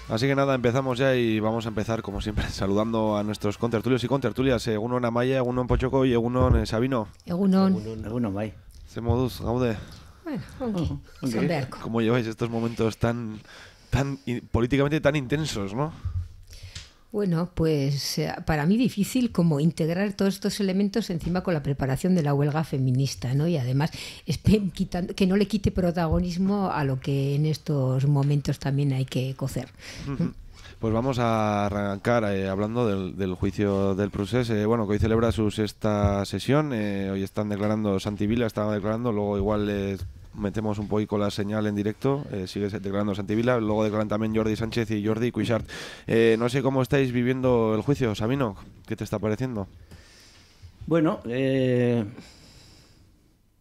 Así que nada, empezamos ya y vamos a empezar como siempre saludando a nuestros contertulios y contertulias. Egunon Amaya, Egunon Pochoko y Egunon Sabino. Egunon bai. Ze moduz, gaude. Bueno, son beharko. ¿Cómo lleváis estos momentos tan políticamente tan intensos, no? Bueno, pues para mí difícil como integrar todos estos elementos encima con la preparación de la huelga feminista, ¿no? Y además que no le quite protagonismo a lo que en estos momentos también hay que cocer. Pues vamos a arrancar hablando del juicio del procés, bueno, que hoy celebra su sexta sesión. Hoy están declarando Santi Vila, estaba declarando, luego igual metemos un poquito la señal en directo, sigue declarando Santi Vila, luego declaran también Jordi Sánchez y Jordi Cuixart. No sé cómo estáis viviendo el juicio, Sabino, ¿qué te está pareciendo? Bueno,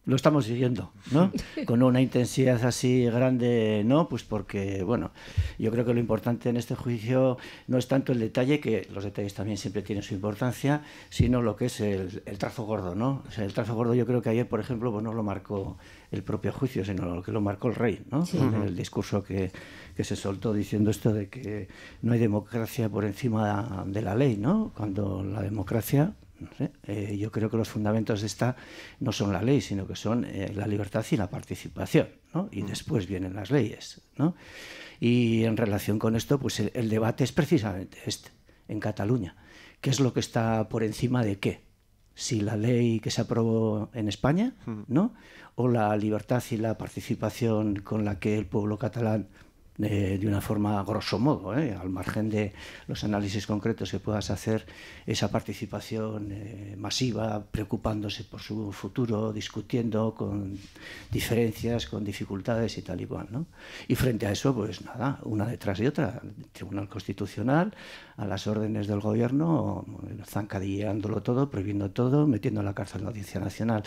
lo estamos siguiendo, ¿no? Con una intensidad así grande, ¿no? Pues porque, bueno, yo creo que lo importante en este juicio no es tanto el detalle, que los detalles también siempre tienen su importancia, sino lo que es el trazo gordo, ¿no? O sea, el trazo gordo yo creo que ayer, por ejemplo, pues no lo marcó el propio juicio, sino lo que lo marcó el rey, ¿no? Sí. En el discurso que se soltó diciendo esto de que no hay democracia por encima de la ley, ¿no? Cuando la democracia... No sé, yo creo que los fundamentos de esta no son la ley, sino que son la libertad y la participación, ¿no? Y después vienen las leyes, ¿no? Y en relación con esto, pues el debate es precisamente este, en Cataluña. ¿Qué es lo que está por encima de qué? Si la ley que se aprobó en España, ¿no? O la libertad y la participación con la que el pueblo catalán, de una forma grosso modo, al margen de los análisis concretos que puedas hacer, esa participación masiva, preocupándose por su futuro, discutiendo con diferencias, con dificultades y tal y cual, ¿no? Y frente a eso, pues nada, una detrás de otra, el Tribunal Constitucional, a las órdenes del gobierno, zancadilleándolo todo, prohibiendo todo, metiendo en la cárcel de la Audiencia Nacional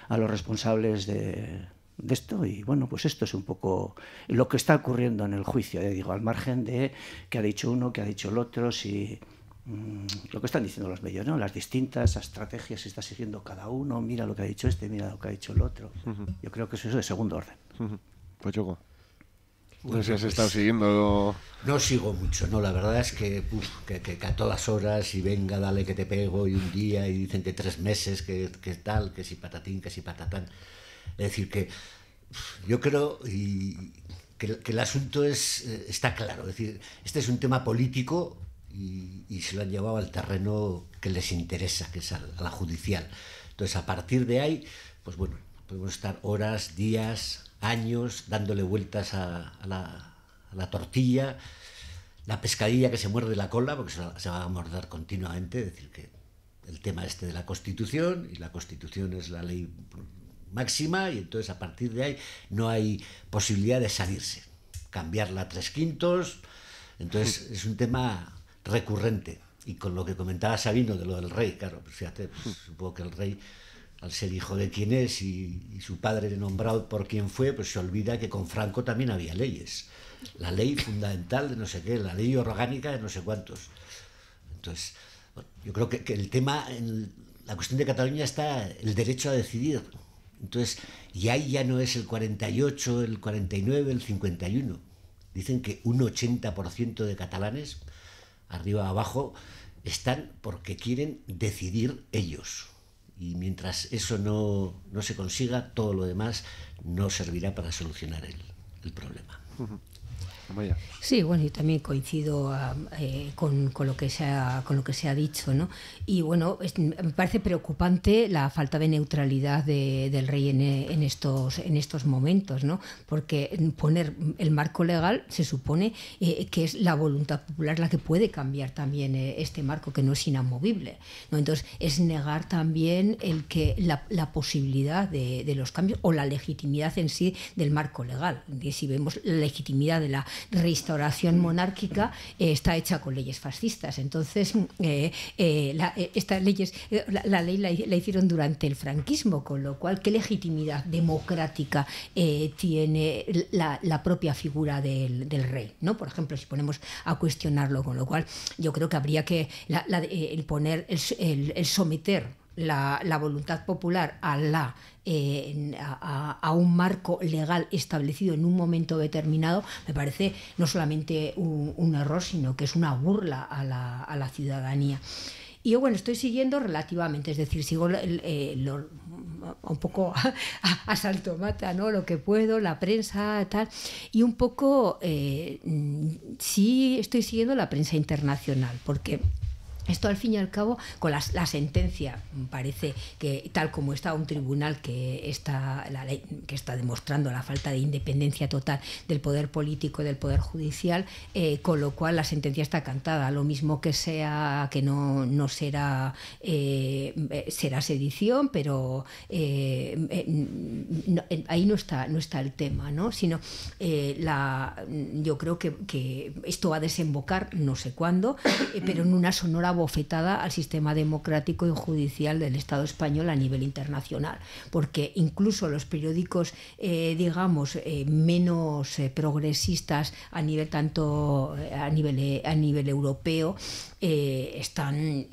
a los responsables de esto. Y bueno, pues esto es un poco lo que está ocurriendo en el juicio, digo, al margen de qué ha dicho uno, qué ha dicho el otro, si lo que están diciendo los medios, ¿no? Las distintas estrategias que está siguiendo cada uno, mira lo que ha dicho este, mira lo que ha dicho el otro. Yo creo que eso es de segundo orden. Pues Choco, no sé si has estado siguiendo. No sigo mucho, no, la verdad es que a todas horas, y venga, dale que te pego, y un día, y dicen que 3 meses, que tal, que si patatín, que si patatán. Es decir, que yo creo que el asunto está claro. Es decir, este es un tema político y se lo han llevado al terreno que les interesa, que es a la judicial. Entonces, a partir de ahí, pues bueno, podemos estar horas, días, años dándole vueltas a la tortilla, la pescadilla que se muerde la cola, porque se va a morder continuamente. Es decir, que el tema este de la Constitución, y la Constitución es la ley máxima, y entonces a partir de ahí no hay posibilidad de salirse, cambiarla 3/5. Entonces es un tema recurrente. Y con lo que comentaba Sabino de lo del rey, claro, pues fíjate, pues supongo que el rey, al ser hijo de quien es y su padre nombrado por quien fue, pues se olvida que con Franco también había leyes, la ley fundamental de no sé qué, la ley orgánica de no sé cuántos. Entonces, bueno, yo creo que el tema, en la cuestión de Cataluña, está el derecho a decidir. Entonces, y ahí ya no es el 48, el 49, el 51. Dicen que un 80% de catalanes, arriba abajo, están porque quieren decidir ellos. Y mientras eso no se consiga, todo lo demás no servirá para solucionar el problema. Sí, bueno, y también coincido con lo que se ha dicho, ¿no? Y bueno, me parece preocupante la falta de neutralidad del rey en estos momentos, ¿no? Porque poner el marco legal se supone que es la voluntad popular la que puede cambiar también este marco, que no es inamovible, ¿no? Entonces es negar también la posibilidad de los cambios o la legitimidad en sí del marco legal. Y si vemos la legitimidad de la restauración monárquica, está hecha con leyes fascistas. Entonces estas leyes, la ley la hicieron durante el franquismo, con lo cual, ¿qué legitimidad democrática tiene la propia figura del rey, ¿no? Por ejemplo, si ponemos a cuestionarlo, con lo cual yo creo que habría que el someter la voluntad popular a un marco legal establecido en un momento determinado, me parece no solamente un error, sino que es una burla a la ciudadanía. Y yo, bueno, estoy siguiendo relativamente, es decir, sigo un poco a salto mata, ¿no? Lo que puedo, la prensa, tal, y un poco sí estoy siguiendo la prensa internacional, porque esto, al fin y al cabo, con la sentencia, parece que tal como está un tribunal que está demostrando la falta de independencia total del poder político y del poder judicial, con lo cual la sentencia está cantada. Lo mismo que no será sedición, pero ahí no está el tema, ¿no? Sino yo creo que esto va a desembocar no sé cuándo, pero en una sonora bofetada al sistema democrático y judicial del Estado español a nivel internacional, porque incluso los periódicos digamos menos progresistas a nivel europeo están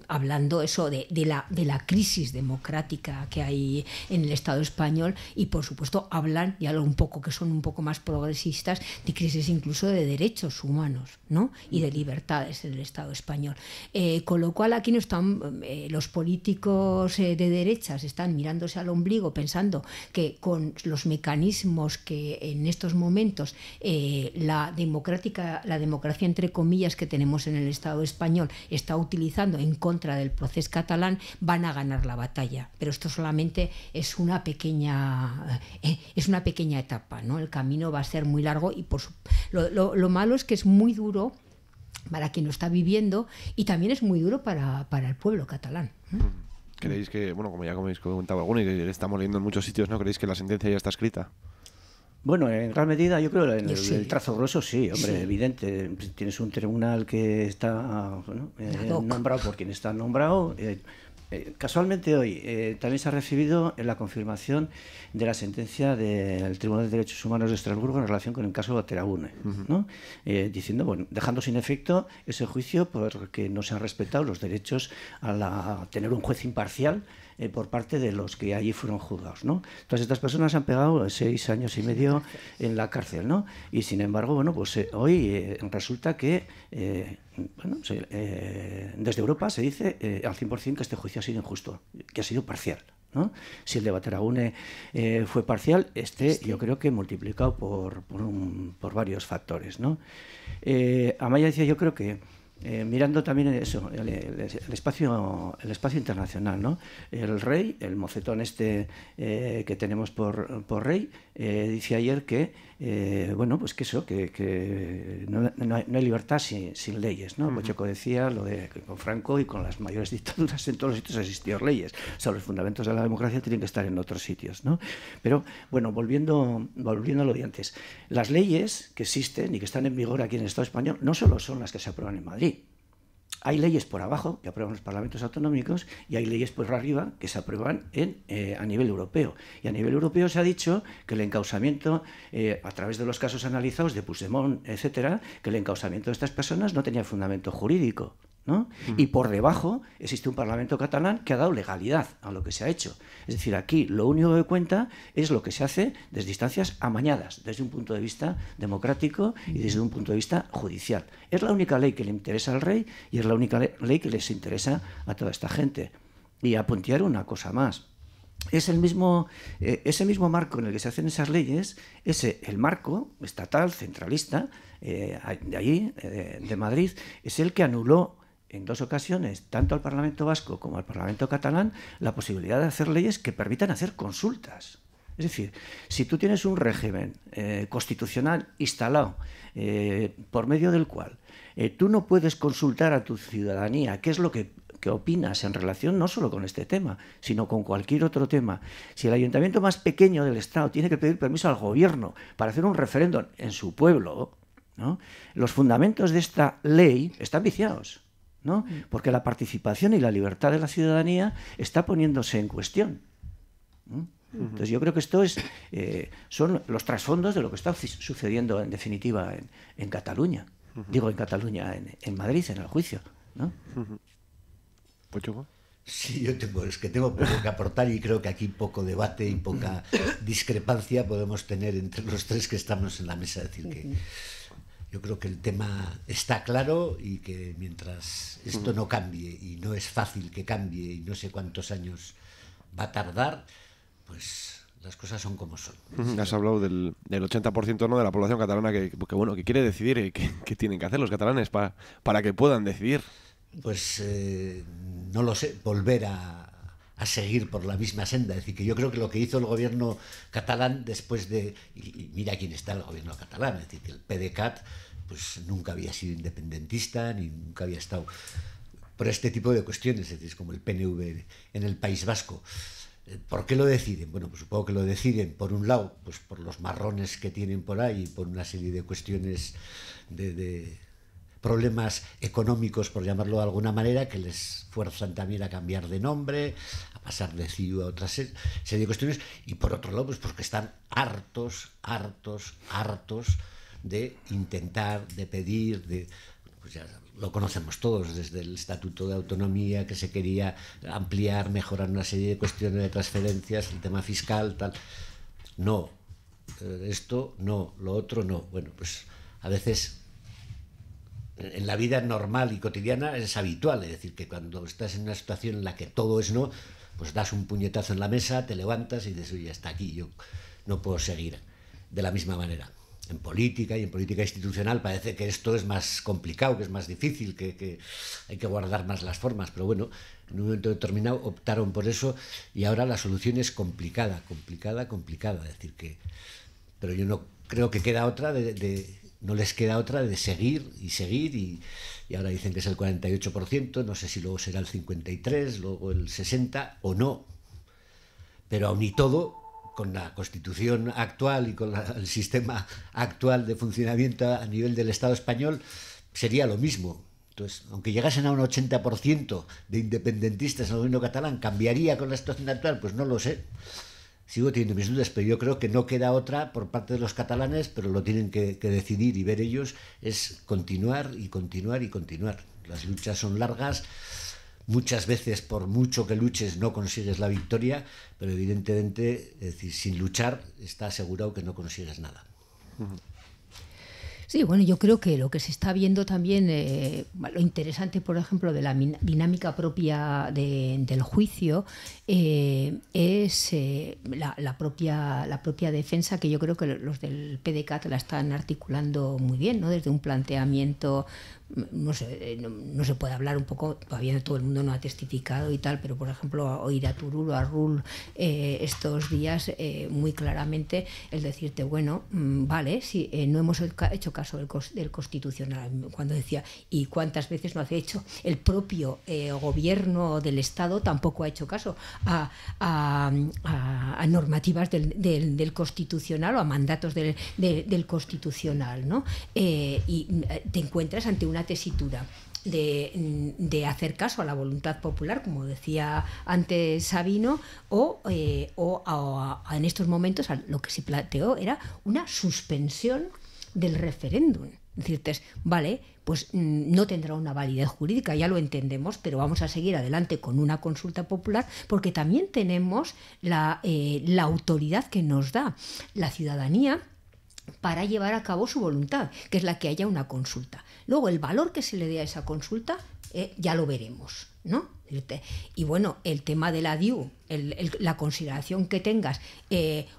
hablando eso de la crisis democrática que hay en el Estado español, y por supuesto hablan, ya un poco que son un poco más progresistas, de crisis incluso de derechos humanos, ¿no? Y de libertades en el Estado español. Con lo cual aquí no están los políticos de derechas, están mirándose al ombligo pensando que con los mecanismos que en estos momentos la democracia entre comillas que tenemos en el Estado español está utilizando en contra del procés catalán, van a ganar la batalla. Pero esto solamente es una pequeña etapa, ¿no? El camino va a ser muy largo, y lo malo es que es muy duro para quien lo está viviendo, y también es muy duro para el pueblo catalán. ¿Creéis que, bueno, como ya habéis comentado alguno y que estamos leyendo en muchos sitios, ¿no? ¿Creéis que la sentencia ya está escrita? Bueno, en gran medida yo creo que el trazo grueso sí, hombre, evidente. Tienes un tribunal que está nombrado por quien está nombrado. Casualmente hoy también se ha recibido la confirmación de la sentencia del Tribunal de Derechos Humanos de Estrasburgo en relación con el caso de Bateragune, ¿no? Diciendo, bueno, dejando sin efecto ese juicio porque no se han respetado los derechos a tener un juez imparcial por parte de los que allí fueron juzgados, ¿no? Todas estas personas han pegado 6 años y medio en la cárcel, ¿no? Y sin embargo, bueno, pues hoy resulta que desde Europa se dice al 100% que este juicio ha sido injusto, que ha sido parcial, ¿no? Si el de Bateragune fue parcial, yo creo que multiplicado por varios factores, ¿no? Amaya decía, yo creo que mirando también eso, el espacio internacional, ¿no? El rey, el mocetón que tenemos por rey, dice ayer que bueno, pues que no hay libertad sin leyes, ¿no? Bocheco decía lo de que con Franco y con las mayores dictaduras en todos los sitios existían leyes. O sea, los fundamentos de la democracia tienen que estar en otros sitios, ¿no? Pero bueno, volviendo a lo de antes, las leyes que existen y que están en vigor aquí en el Estado español no solo son las que se aprueban en Madrid. Hay leyes por abajo que aprueban los parlamentos autonómicos y hay leyes por arriba que se aprueban a nivel europeo. Y a nivel europeo se ha dicho que el encausamiento, a través de los casos analizados de Puigdemont, etcétera, que el encausamiento de estas personas no tenía fundamento jurídico, ¿no? Y por debajo existe un Parlamento catalán que ha dado legalidad a lo que se ha hecho. Es decir, aquí lo único que cuenta es lo que se hace desde instancias amañadas, desde un punto de vista democrático y desde un punto de vista judicial. Es la única ley que le interesa al rey y es la única ley que les interesa a toda esta gente. Y a puntear una cosa más. Es ese mismo marco en el que se hacen esas leyes, el marco estatal, centralista, de allí, de Madrid, es el que anuló en 2 ocasiones, tanto al Parlamento Vasco como al Parlamento Catalán, la posibilidad de hacer leyes que permitan hacer consultas. Es decir, si tú tienes un régimen constitucional instalado por medio del cual tú no puedes consultar a tu ciudadanía qué es lo que opinas en relación no solo con este tema, sino con cualquier otro tema. Si el ayuntamiento más pequeño del Estado tiene que pedir permiso al gobierno para hacer un referéndum en su pueblo, ¿no? Los fundamentos de esta ley están viciados, ¿no? Porque la participación y la libertad de la ciudadanía está poniéndose en cuestión, ¿no? Entonces yo creo que esto son los trasfondos de lo que está sucediendo en definitiva en Cataluña. Digo en Cataluña, en Madrid, en el juicio, ¿no? Sí, tengo poco que aportar y creo que aquí poco debate y poca discrepancia podemos tener entre los tres que estamos en la mesa. Es decir, que yo creo que el tema está claro y que mientras esto no cambie, y no es fácil que cambie y no sé cuántos años va a tardar, pues las cosas son como son. Has hablado del 80%, ¿no?, de la población catalana que quiere decidir y que tienen que hacer los catalanes para que puedan decidir. Pues no lo sé, volver a seguir por la misma senda. Es decir, que yo creo que lo que hizo el gobierno catalán después de... Y mira quién está el gobierno catalán, es decir, que el PDeCAT pues nunca había sido independentista ni nunca había estado por este tipo de cuestiones, es decir, es como el PNV en el País Vasco. ¿Por qué lo deciden? Bueno, pues supongo que lo deciden, por un lado, pues por los marrones que tienen por ahí y por una serie de cuestiones de problemas económicos, por llamarlo de alguna manera, que les fuerzan también a cambiar de nombre, a pasar de CIU a otra serie de cuestiones, y por otro lado, pues porque están hartos de intentar, de pedir, pues ya lo conocemos todos, desde el Estatuto de Autonomía, que se quería ampliar, mejorar una serie de cuestiones de transferencias, el tema fiscal, tal. No, esto no, lo otro no. Bueno, pues a veces en la vida normal y cotidiana es habitual, es decir, que cuando estás en una situación en la que todo es no, pues das un puñetazo en la mesa, te levantas y dices, oye, hasta aquí, yo no puedo seguir de la misma manera. En política y en política institucional parece que esto es más complicado, que es más difícil, que hay que guardar más las formas, pero bueno, en un momento determinado optaron por eso y ahora la solución es complicada, es decir que... Pero yo no creo que queda otra no les queda otra de seguir y ahora dicen que es el 48%, no sé si luego será el 53%, luego el 60% o no, pero aun y todo, con la Constitución actual y con el sistema actual de funcionamiento a nivel del Estado español, sería lo mismo. Entonces, aunque llegasen a un 80% de independentistas en el gobierno catalán, ¿cambiaría con la situación actual? Pues no lo sé. Sigo teniendo mis dudas, pero yo creo que no queda otra por parte de los catalanes, pero lo tienen que decidir y ver ellos, es continuar. Las luchas son largas, muchas veces por mucho que luches no consigues la victoria, pero evidentemente, es decir, sin luchar está asegurado que no consigues nada. Sí, bueno, yo creo que lo que se está viendo también, lo interesante, por ejemplo, de la dinámica propia del juicio, es la propia defensa, que yo creo que los del PDeCAT la están articulando muy bien, ¿no? Desde un planteamiento, no sé, no se puede hablar un poco, todavía todo el mundo no ha testificado y tal, pero por ejemplo oír a Turull o a Rull estos días muy claramente el decirte, bueno, vale, sí, no hemos hecho caso del Constitucional, cuando decía, ¿y cuántas veces no ha hecho el propio gobierno del Estado? Tampoco ha hecho caso a normativas del Constitucional o a mandatos del Constitucional, ¿no? Y te encuentras ante una tesitura de hacer caso a la voluntad popular, como decía antes Sabino, o en estos momentos lo que se planteó era una suspensión del referéndum. Decirte, vale, pues no tendrá una validez jurídica, ya lo entendemos, pero vamos a seguir adelante con una consulta popular, porque también tenemos la autoridad que nos da la ciudadanía para llevar a cabo su voluntad, que es la que haya una consulta. Luego, el valor que se le dé a esa consulta, ya lo veremos, ¿no? Y bueno, el tema de la DIU, la consideración que tengas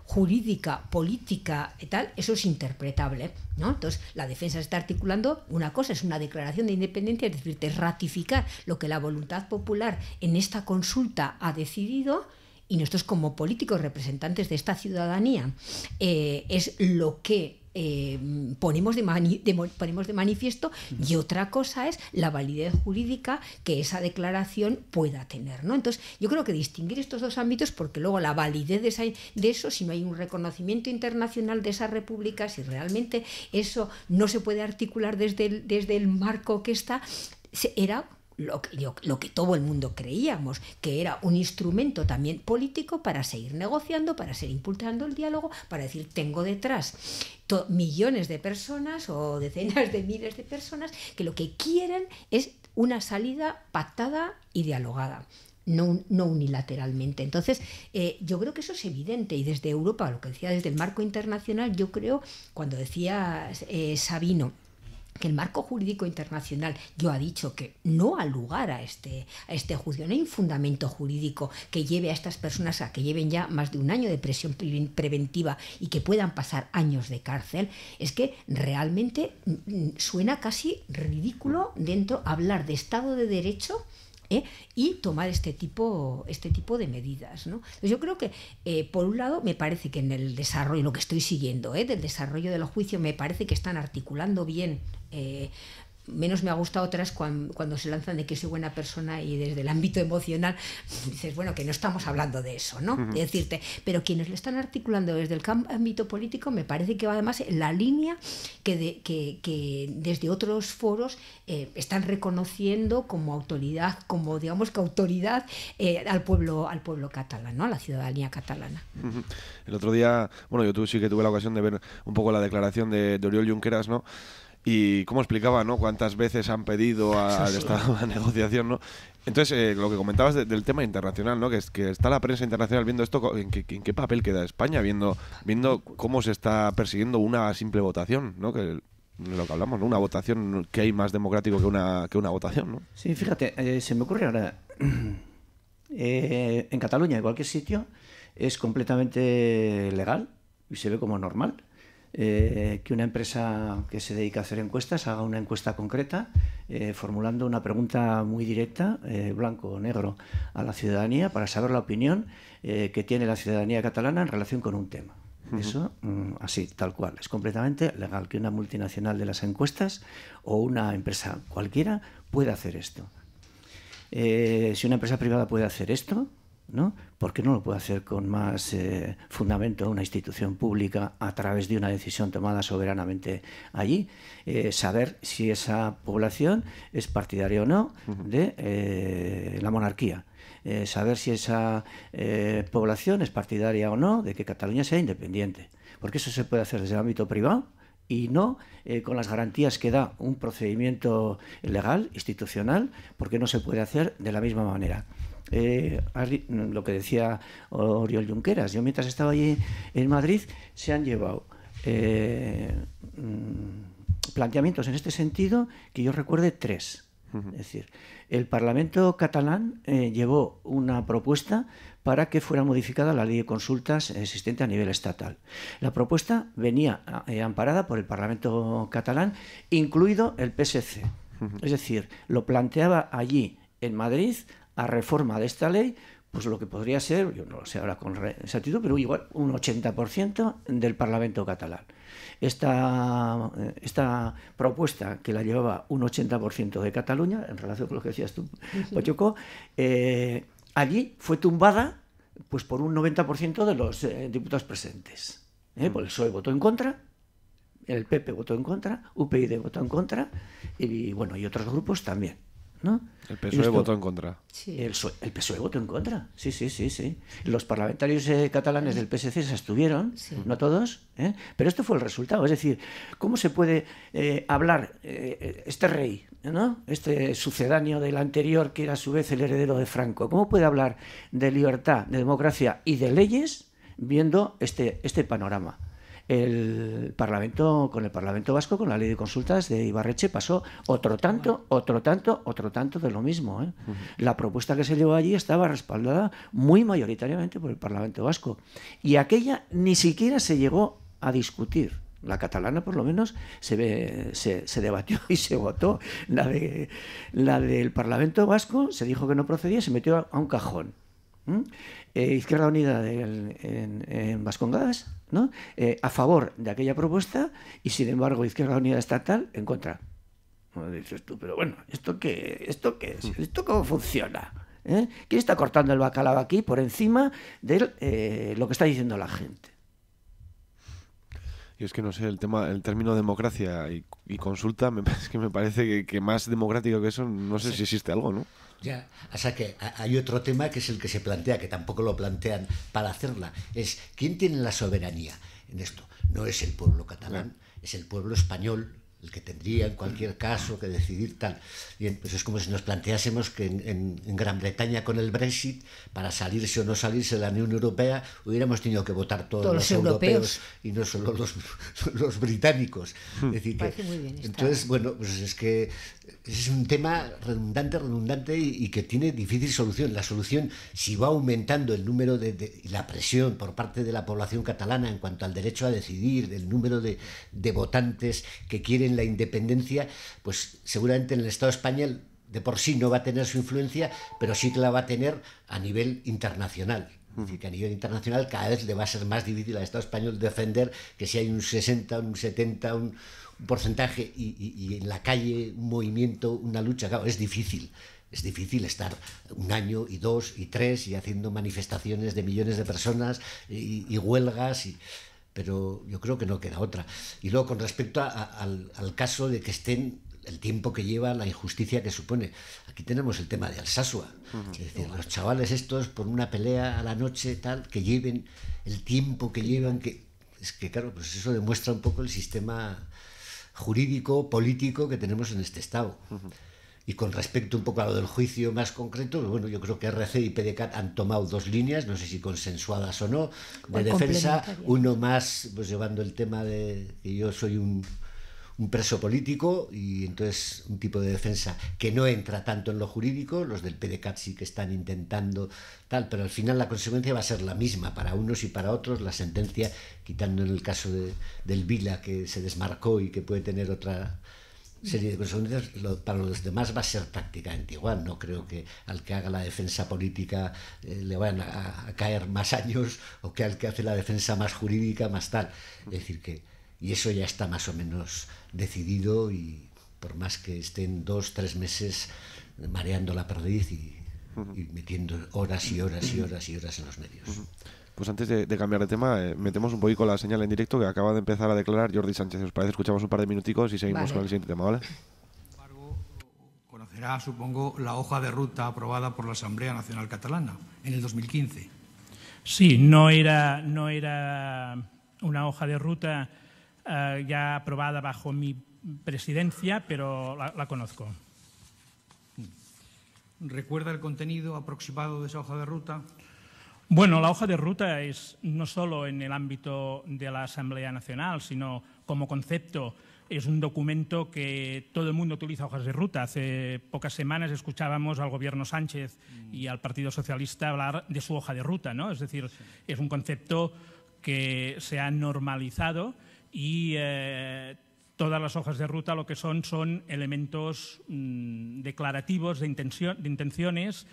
jurídica, política y tal, eso es interpretable, ¿no? Entonces, la defensa se está articulando, una cosa es una declaración de independencia, es decir, es ratificar lo que la voluntad popular en esta consulta ha decidido, y nosotros como políticos representantes de esta ciudadanía es lo que ponemos de manifiesto, y otra cosa es la validez jurídica que esa declaración pueda tener, ¿no? Entonces, yo creo que distinguir estos dos ámbitos, porque luego la validez de eso, si no hay un reconocimiento internacional de esa república, si realmente eso no se puede articular desde el marco que está, era lo que todo el mundo creíamos, que era un instrumento también político para seguir negociando, para seguir impulsando el diálogo, para decir, tengo detrás millones de personas o decenas de miles de personas que lo que quieren es una salida pactada y dialogada. no unilateralmente. Entonces, yo creo que eso es evidente, y desde Europa, lo que decía, desde el marco internacional, yo creo, cuando decía Sabino, que el marco jurídico internacional yo ha dicho que no ha lugar a este juicio, no hay un fundamento jurídico que lleve a estas personas a que lleven ya más de un año de prisión preventiva y que puedan pasar años de cárcel, es que realmente suena casi ridículo hablar de Estado de Derecho y tomar este tipo de medidas, ¿no? Entonces yo creo que, por un lado, me parece que en el desarrollo, lo que estoy siguiendo del desarrollo del juicio, me parece que están articulando bien. Menos me ha gustado otras cuando se lanzan de que soy buena persona y desde el ámbito emocional dices, bueno, que no estamos hablando de eso, ¿no? Uh-huh. Es decirte, pero quienes lo están articulando desde el ámbito político me parece que va además en la línea que desde otros foros están reconociendo como autoridad, como digamos que autoridad al pueblo catalán, ¿no? A la ciudadanía catalana. Uh-huh. El otro día, bueno, yo sí que tuve la ocasión de ver un poco la declaración de Oriol Junqueras, ¿no? Y cómo explicaba, ¿no? Cuántas veces han pedido al Estado la negociación, ¿no? Entonces, lo que comentabas del tema internacional, ¿no? Que está la prensa internacional viendo esto, ¿en qué papel queda España? Viendo cómo se está persiguiendo una simple votación, ¿no? Que de lo que hablamos, ¿no? Una votación que hay más democrático que una votación, ¿no? Sí, fíjate, se me ocurre ahora, en Cataluña, en cualquier sitio, es completamente legal y se ve como normal. Que una empresa que se dedica a hacer encuestas haga una encuesta concreta formulando una pregunta muy directa, blanco o negro, a la ciudadanía para saber la opinión que tiene la ciudadanía catalana en relación con un tema. Uh-huh. Eso, así, tal cual. Es completamente legal que una multinacional de las encuestas o una empresa cualquiera pueda hacer esto. Si una empresa privada puede hacer esto, ¿no? ¿Por qué no lo puede hacer con más fundamento una institución pública a través de una decisión tomada soberanamente allí? Saber si esa población es partidaria o no de la monarquía. Saber si esa población es partidaria o no de que Cataluña sea independiente. Porque eso se puede hacer desde el ámbito privado y no con las garantías que da un procedimiento legal, institucional, porque no se puede hacer de la misma manera. Lo que decía Oriol Junqueras, yo mientras estaba allí en Madrid se han llevado planteamientos en este sentido que yo recuerde 3. Uh-huh. Es decir, el Parlamento catalán llevó una propuesta para que fuera modificada la ley de consultas existente a nivel estatal. La propuesta venía amparada por el Parlamento catalán, incluido el PSC. Uh-huh. Es decir, lo planteaba allí en Madrid a reforma de esta ley, pues lo que podría ser, yo no lo sé ahora con exactitud, pero igual un 80% del Parlamento catalán. Esta propuesta, que la llevaba un 80% de Cataluña, en relación con lo que decías tú, Pochuco, allí fue tumbada pues por un 90% de los diputados presentes. Pues el PSOE votó en contra, el PP votó en contra, UPyD votó en contra, y bueno, y otros grupos también, ¿no? El PSOE votó en contra. Sí. El PSOE votó en contra. Sí. Los parlamentarios catalanes del PSC se abstuvieron, no todos, pero esto fue el resultado. Es decir, ¿cómo se puede hablar este rey, ¿no? Este sucedáneo del anterior, que era a su vez el heredero de Franco? ¿Cómo puede hablar de libertad, de democracia y de leyes viendo este panorama? Con el Parlamento Vasco, con la ley de consultas de Ibarretxe, pasó otro tanto de lo mismo. Uh-huh. La propuesta que se llevó allí estaba respaldada muy mayoritariamente por el Parlamento Vasco. Y aquella ni siquiera se llegó a discutir. La catalana, por lo menos, se debatió y se votó. La del Parlamento Vasco se dijo que no procedía y se metió a un cajón. Izquierda Unida en Vascongadas, ¿no? A favor de aquella propuesta, y sin embargo Izquierda Unida Estatal en contra. Bueno, dices tú, pero bueno, ¿esto qué es? ¿Esto cómo funciona? ¿Quién está cortando el bacalao aquí por encima de lo que está diciendo la gente? Y es que no sé, el término democracia y consulta me parece que más democrático que eso, no sé si existe algo, ¿no? Ya, o sea que hay otro tema que es el que se plantea, que tampoco lo plantean para hacerla, es ¿quién tiene la soberanía en esto? No es el pueblo catalán, es el pueblo español, el que tendría en cualquier caso que decidir tal. Bien, pues es como si nos planteásemos que en Gran Bretaña con el Brexit, para salirse o no salirse de la Unión Europea, hubiéramos tenido que votar todos los europeos y no solo los británicos. Es decir, parece muy bien. Entonces, bueno, pues es que es un tema redundante y que tiene difícil solución. La solución, si va aumentando el número y la presión por parte de la población catalana en cuanto al derecho a decidir, el número de votantes que quieren la independencia, pues seguramente en el Estado español de por sí no va a tener su influencia, pero sí que la va a tener a nivel internacional. Es decir, que a nivel internacional cada vez le va a ser más difícil al Estado español defender que si hay un 60, un 70, un porcentaje y en la calle un movimiento, una lucha, claro, es difícil. Es difícil estar 1 año y 2 y 3 y haciendo manifestaciones de millones de personas y huelgas pero yo creo que no queda otra. Y luego, con respecto al caso de que estén el tiempo que lleva, la injusticia que supone. Aquí tenemos el tema de Alsasua. Es decir, los chavales estos, por una pelea a la noche, tal, que lleven el tiempo que llevan, es que claro, pues eso demuestra un poco el sistema jurídico, político que tenemos en este Estado. Y con respecto un poco a lo del juicio más concreto, bueno, yo creo que RC y PDeCAT han tomado 2 líneas, no sé si consensuadas o no, de defensa. Uno más, pues llevando el tema de que yo soy un preso político, y entonces un tipo de defensa que no entra tanto en lo jurídico. Los del PDeCAT sí que están intentando tal, pero al final la consecuencia va a ser la misma para unos y para otros. La sentencia, quitando en el caso del Vila, que se desmarcó y que puede tener otra serie de consecuencias, para los demás va a ser prácticamente igual. No creo que al que haga la defensa política le vayan a caer más años, o que al que hace la defensa más jurídica más tal. Es decir que, y eso ya está más o menos decidido, y por más que estén 2-3 meses mareando la perdiz y metiendo horas y horas y horas y horas en los medios. Pues antes de cambiar de tema, metemos un poquito la señal en directo que acaba de empezar a declarar Jordi Sánchez. ¿Os parece? Escuchamos un par de minuticos y seguimos con el siguiente tema, ¿vale? Sin embargo, conocerá, supongo, la hoja de ruta aprobada por la Asamblea Nacional Catalana en el 2015. Sí, no era una hoja de ruta ya aprobada bajo mi presidencia, pero la conozco. ¿Recuerda el contenido aproximado de esa hoja de ruta? Bueno, la hoja de ruta es no solo en el ámbito de la Asamblea Nacional, sino como concepto. Es un documento que todo el mundo utiliza, hojas de ruta. Hace pocas semanas escuchábamos al Gobierno Sánchez y al Partido Socialista hablar de su hoja de ruta, ¿no? Es decir, es un concepto que se ha normalizado, y todas las hojas de ruta lo que son elementos declarativos de intenciones,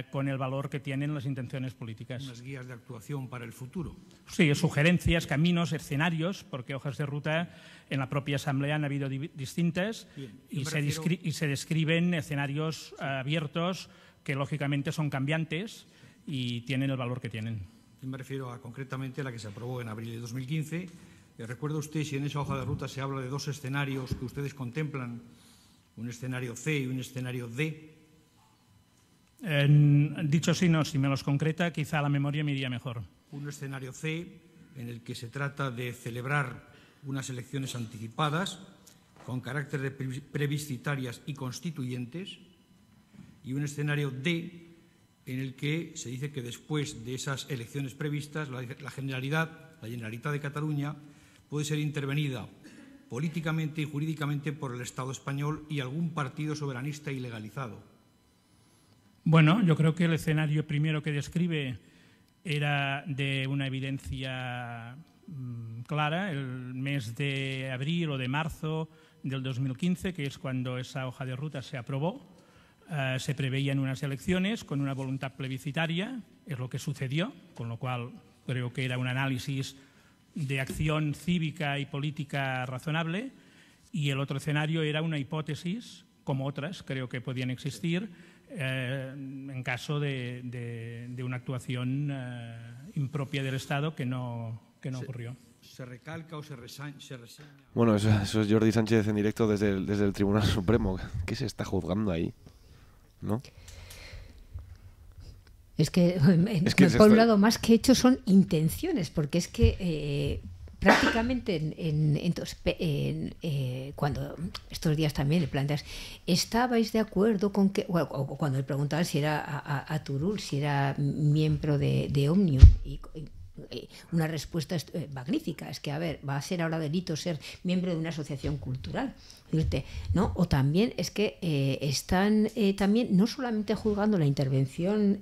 con el valor que tienen las intenciones políticas. Unas guías de actuación para el futuro. Sí, sugerencias, caminos, escenarios, porque hojas de ruta en la propia Asamblea han habido distintas. Bien, y se describen escenarios abiertos que lógicamente son cambiantes y tienen el valor que tienen. Yo me refiero concretamente a la que se aprobó en abril de 2015. ¿Recuerda usted si en esa hoja de ruta se habla de 2 escenarios que ustedes contemplan, un escenario C y un escenario D? Dicho así, no, si me los concreta, quizá la memoria me iría mejor. Un escenario C en el que se trata de celebrar unas elecciones anticipadas con carácter de plebiscitarias y constituyentes, y un escenario D en el que se dice que después de esas elecciones previstas la Generalitat de Cataluña puede ser intervenida políticamente y jurídicamente por el Estado español y algún partido soberanista ilegalizado. Bueno, yo creo que el escenario primero que describe era de una evidencia clara, el mes de abril o de marzo del 2015, que es cuando esa hoja de ruta se aprobó. Se preveían unas elecciones con una voluntad plebiscitaria, es lo que sucedió, con lo cual creo que era un análisis de acción cívica y política razonable, y el otro escenario era una hipótesis, como otras creo que podían existir, en caso de una actuación impropia del Estado que no ocurrió. ¿Se recalca o se reseña? Bueno, eso es Jordi Sánchez en directo desde el Tribunal Supremo. ¿Qué se está juzgando ahí? ¿No? Es que por un lado, más que hechos son intenciones, porque es que prácticamente cuando estos días también le planteas, ¿estabais de acuerdo con que, o cuando le preguntaban si era a Turull, si era miembro de Òmnium, y una respuesta magnífica, es que, a ver, va a ser ahora delito ser miembro de una asociación cultural, ¿no? O también es que están también no solamente juzgando la intervención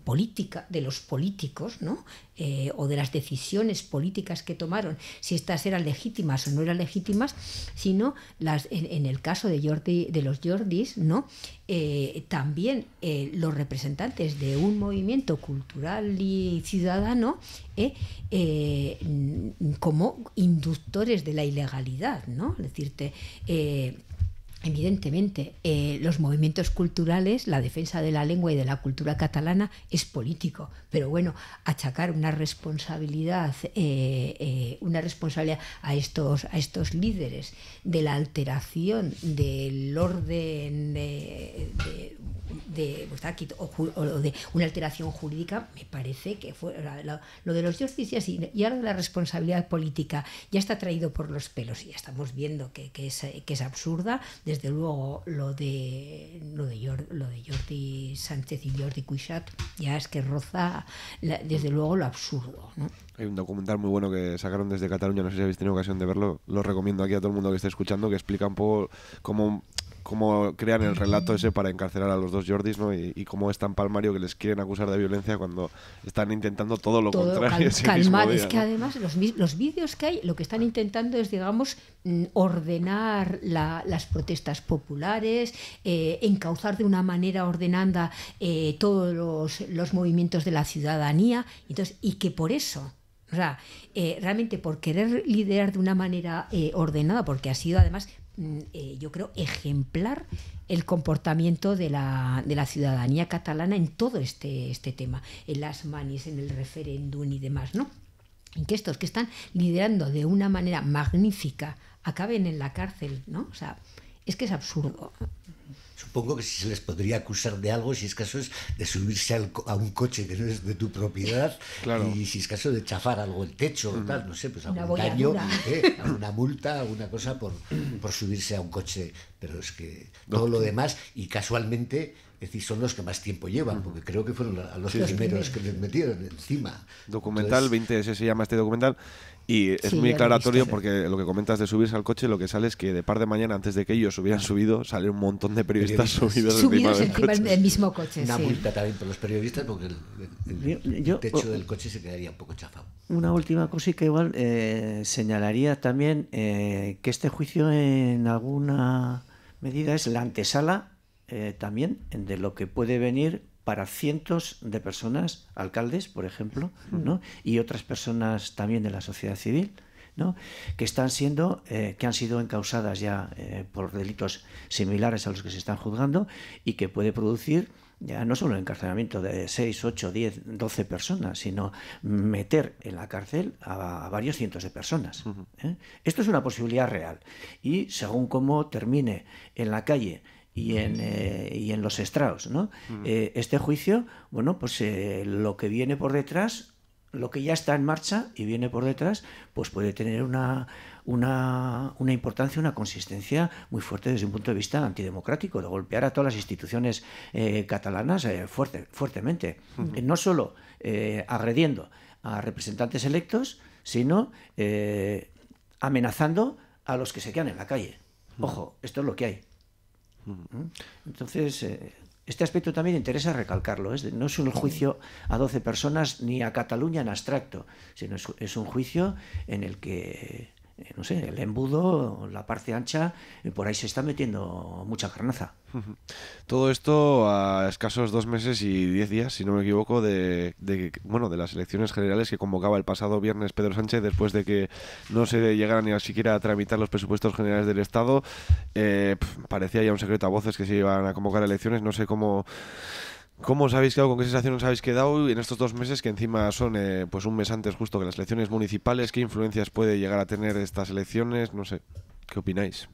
política de los políticos, ¿no? O de las decisiones políticas que tomaron, si estas eran legítimas o no eran legítimas, sino en el caso de los Jordis, ¿no? También los representantes de un movimiento cultural y ciudadano como inductores de la ilegalidad, ¿no? Es decir, evidentemente, los movimientos culturales, la defensa de la lengua y de la cultura catalana es político, pero bueno, achacar una responsabilidad a estos líderes de la alteración del orden o de una alteración jurídica, me parece que fue lo de los Jordis y ahora la responsabilidad política ya está traído por los pelos y ya estamos viendo que es absurda. Desde luego lo de Jordi Sánchez y Jordi Cuixart ya es que roza desde luego lo absurdo, ¿no? Hay un documental muy bueno que sacaron desde Cataluña, no sé si habéis tenido ocasión de verlo, lo recomiendo aquí a todo el mundo que esté escuchando, que explica un poco cómo crean el relato ese para encarcelar a los dos Jordis, ¿no? Y cómo es tan palmario que les quieren acusar de violencia cuando están intentando todo lo contrario. Calmar, día, es que además los vídeos que hay, lo que están intentando es, digamos, ordenar las protestas populares, encauzar de una manera ordenada todos los movimientos de la ciudadanía, y que por eso, o sea, realmente por querer liderar de una manera ordenada, porque ha sido además yo creo ejemplar el comportamiento de la ciudadanía catalana en todo este tema, en las manis, en el referéndum y demás, ¿no? Y que estos que están liderando de una manera magnífica acaben en la cárcel, ¿no? O sea, es que es absurdo. Supongo que si se les podría acusar de algo, si es caso es de subirse a un coche que no es de tu propiedad, claro. Y si es caso de chafar algo el techo o tal, no sé, pues algún daño, alguna multa, alguna cosa por subirse a un coche, pero es que todo lo demás, y casualmente, es decir, son los que más tiempo llevan, porque creo que fueron los primeros que les metieron encima. Documental, entonces, 20S se llama este documental. Y es muy aclaratorio porque lo que comentas de subirse al coche, lo que sale es que de par de mañana, antes de que ellos hubieran subido, sale un montón de periodistas subidos encima del mismo coche. Una multa también por los periodistas porque el techo del coche se quedaría un poco chafado. Una última cosita igual señalaría también que este juicio en alguna medida es la antesala también de lo que puede venir para cientos de personas, alcaldes, por ejemplo, ¿no? Y otras personas también de la sociedad civil, ¿no? Que han sido encausadas ya por delitos similares a los que se están juzgando y que puede producir ya no solo el encarcelamiento de 6, 8, 10, 12 personas, sino meter en la cárcel a varios cientos de personas. Esto es una posibilidad real y según cómo termine en la calle y en los estrados, ¿no? Este juicio, bueno, pues lo que viene por detrás, lo que ya está en marcha y viene por detrás, pues puede tener una importancia, una consistencia muy fuerte desde un punto de vista antidemocrático, de golpear a todas las instituciones catalanas fuertemente. No solo agrediendo a representantes electos, sino amenazando a los que se quedan en la calle. Ojo, esto es lo que hay. Entonces, este aspecto también interesa recalcarlo. No es un juicio a 12 personas ni a Cataluña en abstracto, sino es un juicio en el que, no sé, el embudo, la parte ancha, por ahí se está metiendo mucha carnaza. Todo esto a escasos 2 meses y 10 días, si no me equivoco, de las elecciones generales que convocaba el pasado viernes Pedro Sánchez después de que no se llegaran ni siquiera a tramitar los presupuestos generales del Estado. Parecía ya un secreto a voces que se iban a convocar elecciones. No sé cómo os habéis quedado, con qué sensación os habéis quedado en estos 2 meses que encima son pues un mes antes justo que las elecciones municipales. ¿Qué influencias puede llegar a tener estas elecciones? No sé, ¿qué opináis?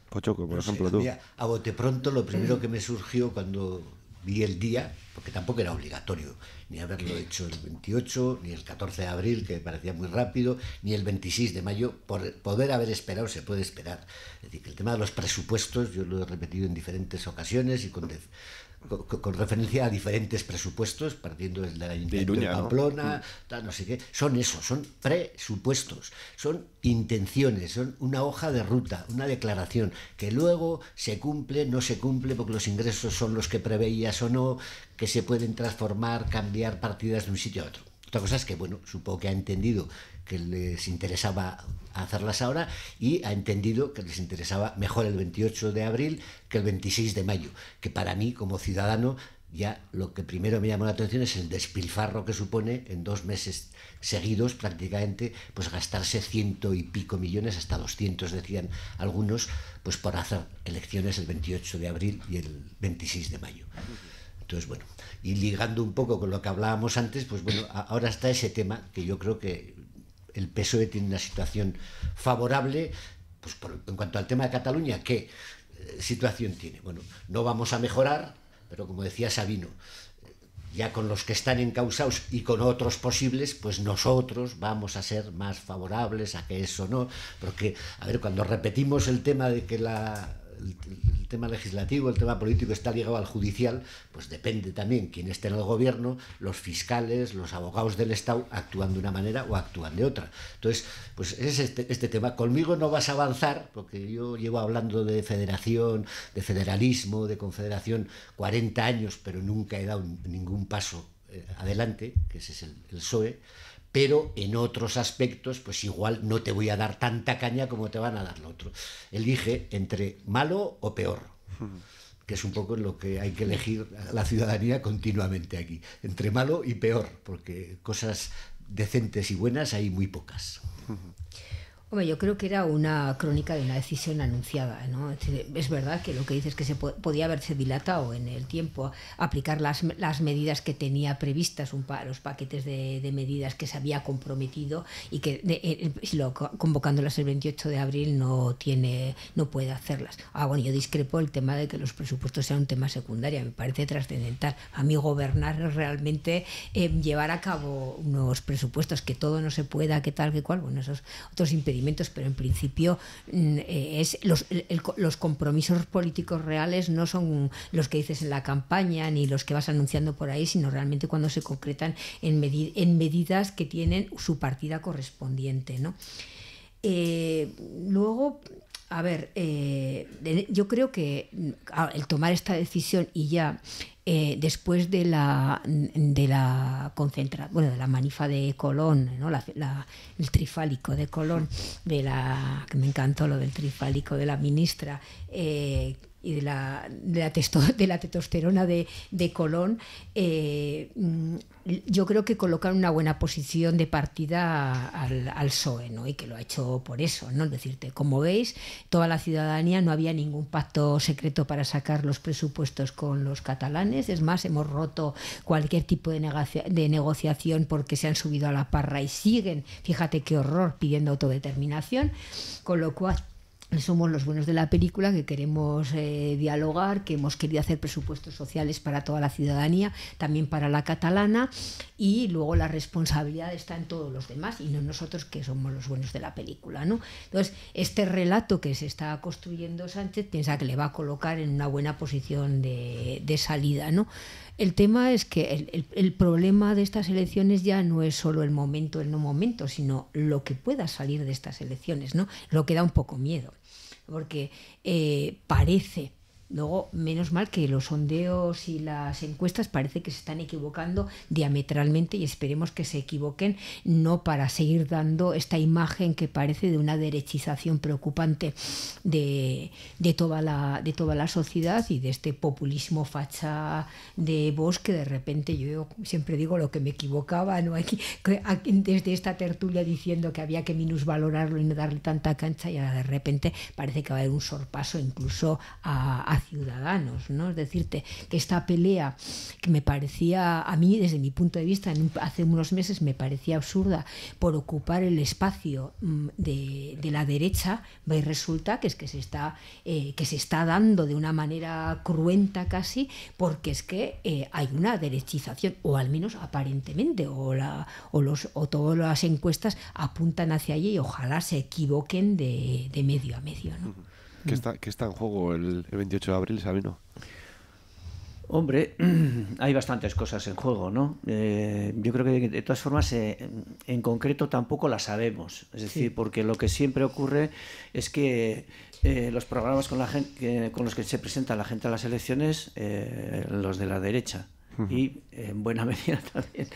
Pochoco, por ejemplo, tú. A bote pronto, lo primero que me surgió cuando vi el día, porque tampoco era obligatorio ni haberlo hecho el 28, ni el 14 de abril, que parecía muy rápido, ni el 26 de mayo, por poder haber esperado, se puede esperar. Es decir, que el tema de los presupuestos, yo lo he repetido en diferentes ocasiones y con referencia a diferentes presupuestos, partiendo desde el Ayuntamiento de Pamplona, no sé qué, son eso, son presupuestos, son intenciones, son una hoja de ruta, una declaración, que luego se cumple, no se cumple, porque los ingresos son los que preveías o no, que se pueden transformar, cambiar partidas de un sitio a otro. Otra cosa es que, bueno, supongo que ha entendido que les interesaba hacerlas ahora y ha entendido que les interesaba mejor el 28 de abril que el 26 de mayo, que para mí, como ciudadano, ya lo que primero me llamó la atención es el despilfarro que supone en 2 meses seguidos prácticamente, pues gastarse 100 y pico millones, hasta 200 decían algunos, pues por hacer elecciones el 28 de abril y el 26 de mayo. Entonces, bueno, y ligando un poco con lo que hablábamos antes, pues bueno, ahora está ese tema que yo creo que el PSOE tiene una situación favorable, pues en cuanto al tema de Cataluña, ¿qué situación tiene? Bueno, no vamos a mejorar, pero como decía Sabino, ya con los que están encausados y con otros posibles, pues nosotros vamos a ser más favorables a que eso no, porque, a ver, cuando repetimos el tema de que el tema legislativo, el tema político está ligado al judicial, pues depende también quién esté en el gobierno, los fiscales, los abogados del Estado actúan de una manera o actúan de otra. Entonces, pues es este tema. Conmigo no vas a avanzar, porque yo llevo hablando de federación, de federalismo, de confederación 40 años, pero nunca he dado ningún paso adelante, que ese es el PSOE, pero en otros aspectos, pues igual no te voy a dar tanta caña como te van a dar lo otro. Elige entre malo o peor, que es un poco lo que hay que elegir a la ciudadanía continuamente aquí, entre malo y peor, porque cosas decentes y buenas hay muy pocas. Hombre, yo creo que era una crónica de una decisión anunciada, ¿no? Es verdad que lo que dices es que se podía haberse dilatado en el tiempo, aplicar las medidas que tenía previstas, los paquetes de medidas que se había comprometido y que convocándolas el 28 de abril no puede hacerlas. Bueno, yo discrepo el tema de que los presupuestos sean un tema secundario, me parece trascendental. A mí gobernar es realmente llevar a cabo unos presupuestos, que todo no se pueda, que tal, que cual, bueno, esos otros impedimentos, pero en principio los compromisos políticos reales no son los que dices en la campaña ni los que vas anunciando por ahí, sino realmente cuando se concretan en medidas que tienen su partida correspondiente, ¿no? Luego, a ver, yo creo que el tomar esta decisión y ya después de la manifa de Colón, ¿no? El trifálico de Colón, que me encantó lo del trifálico de la ministra, y de la testosterona de Colón, yo creo que colocan una buena posición de partida al PSOE, ¿no? Y que lo ha hecho por eso, ¿no? Es decir, como veis, toda la ciudadanía, no había ningún pacto secreto para sacar los presupuestos con los catalanes. Es más, hemos roto cualquier tipo de negociación porque se han subido a la parra y siguen, fíjate qué horror, pidiendo autodeterminación, con lo cual somos los buenos de la película, que queremos dialogar, que hemos querido hacer presupuestos sociales para toda la ciudadanía, también para la catalana, y luego la responsabilidad está en todos los demás y no nosotros, que somos los buenos de la película, ¿no? Entonces, este relato que se está construyendo Sánchez piensa que le va a colocar en una buena posición de salida, ¿no? El tema es que el problema de estas elecciones ya no es solo el momento, el no momento, sino lo que pueda salir de estas elecciones, ¿no? Lo que da un poco miedo, porque parece... Luego, menos mal que los sondeos y las encuestas parece que se están equivocando diametralmente, y esperemos que se equivoquen, no para seguir dando esta imagen que parece de una derechización preocupante de toda la sociedad, y de este populismo facha de Vox, que de repente, yo siempre digo lo que me equivocaba, ¿no? Desde esta tertulia diciendo que había que minusvalorarlo y no darle tanta cancha, y ahora de repente parece que va a haber un sorpaso incluso a a Ciudadanos, ¿no? Es decirte que esta pelea que me parecía, a mí desde mi punto de vista, hace unos meses me parecía absurda por ocupar el espacio de la derecha, y resulta que es que se está dando de una manera cruenta casi, porque es que hay una derechización, o al menos aparentemente, o todas las encuestas apuntan hacia allí y ojalá se equivoquen de medio a medio, ¿no? ¿Qué está en juego el 28 de abril, Sabino? Hombre, hay bastantes cosas en juego, ¿no? Yo creo que de todas formas, en concreto tampoco las sabemos. Es decir, porque lo que siempre ocurre es que los programas con los que se presenta la gente a las elecciones, los de la derecha, y en buena medida también,